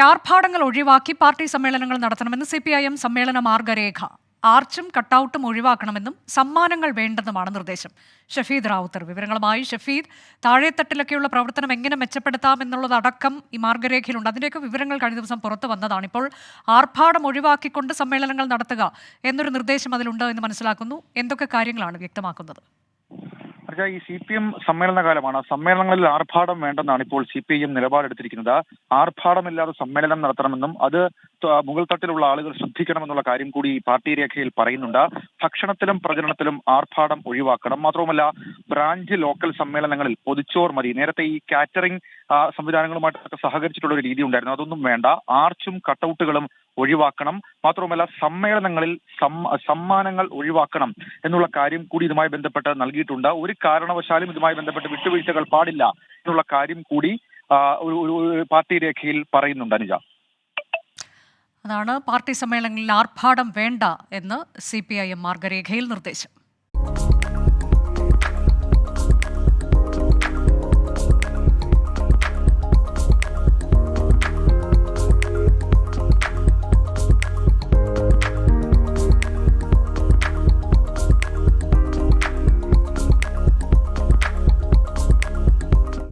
ആർഭാടങ്ങൾ ഒഴിവാക്കി പാർട്ടി സമ്മേളനങ്ങൾ നടത്തണമെന്ന് CPIM സമ്മേളന മാർഗരേഖ. ആർച്ചും കട്ടൌട്ടും ഒഴിവാക്കണമെന്നും സമ്മാനങ്ങൾ വേണ്ടെന്നുമാണ് നിർദ്ദേശം. ഷഫീദ് റാവുത്തർ വിവരങ്ങളുമായി. ഷഫീദ്, താഴെത്തട്ടിലൊക്കെയുള്ള പ്രവർത്തനം എങ്ങനെ മെച്ചപ്പെടുത്താമെന്നുള്ളതടക്കം ഈ മാർഗരേഖയിലുണ്ട്. അതിൻ്റെയൊക്കെ വിവരങ്ങൾ കഴിഞ്ഞ ദിവസം പുറത്തു വന്നതാണ്. ഇപ്പോൾ ആർഭാടം ഒഴിവാക്കിക്കൊണ്ട് സമ്മേളനങ്ങൾ നടത്തുക എന്നൊരു നിർദ്ദേശം അതിലുണ്ട് എന്ന് മനസ്സിലാക്കുന്നു. എന്തൊക്കെ കാര്യങ്ങളാണ് വ്യക്തമാക്കുന്നത്? ഈ CPM സമ്മേളനകാലമാണ്. സമ്മേളനങ്ങളിൽ ആർഭാടം വേണ്ടെന്നാണ് ഇപ്പോൾ CPIM നിലപാടെടുത്തിരിക്കുന്നത്. ആർഭാടമില്ലാതെ സമ്മേളനം നടത്തണമെന്നും അത് മുകൾ തട്ടിലുള്ള ആളുകൾ ശ്രദ്ധിക്കണമെന്നുള്ള കാര്യം കൂടി പാർട്ടി രേഖയിൽ പറയുന്നുണ്ട്. ഭക്ഷണത്തിലും പ്രചരണത്തിലും ആർഭാടം ഒഴിവാക്കണം. മാത്രവുമല്ല, ബ്രാഞ്ച് ലോക്കൽ സമ്മേളനങ്ങളിൽ പൊതിച്ചോർ മതി. നേരത്തെ ഈ കാറ്ററിംഗ് സംവിധാനങ്ങളുമായിട്ടൊക്കെ സഹകരിച്ചിട്ടുള്ള ഒരു രീതി ഉണ്ടായിരുന്നു. അതൊന്നും വേണ്ട. ആർച്ചും കട്ടൗട്ടുകളും ഒഴിവാക്കണം. മാത്രവുമല്ല, സമ്മേളനങ്ങളിൽ സമ്മാനങ്ങൾ ഒഴിവാക്കണം എന്നുള്ള കാര്യം കൂടി ഇതുമായി ബന്ധപ്പെട്ട് നൽകിയിട്ടുണ്ട്. ഒരു കാരണവശാലും ഇതുമായി ബന്ധപ്പെട്ട് വിട്ടുവീഴ്ചകൾ പാടില്ല എന്നുള്ള കാര്യം കൂടി ഒരു പാർട്ടി രേഖയിൽ പറയുന്നുണ്ട്. അനുജ, അതാണ് പാർട്ടി സമ്മേളനങ്ങളിൽ ആർഭാടം വേണ്ട എന്ന് CPIM മാർഗരേഖയിൽ നിർദ്ദേശം.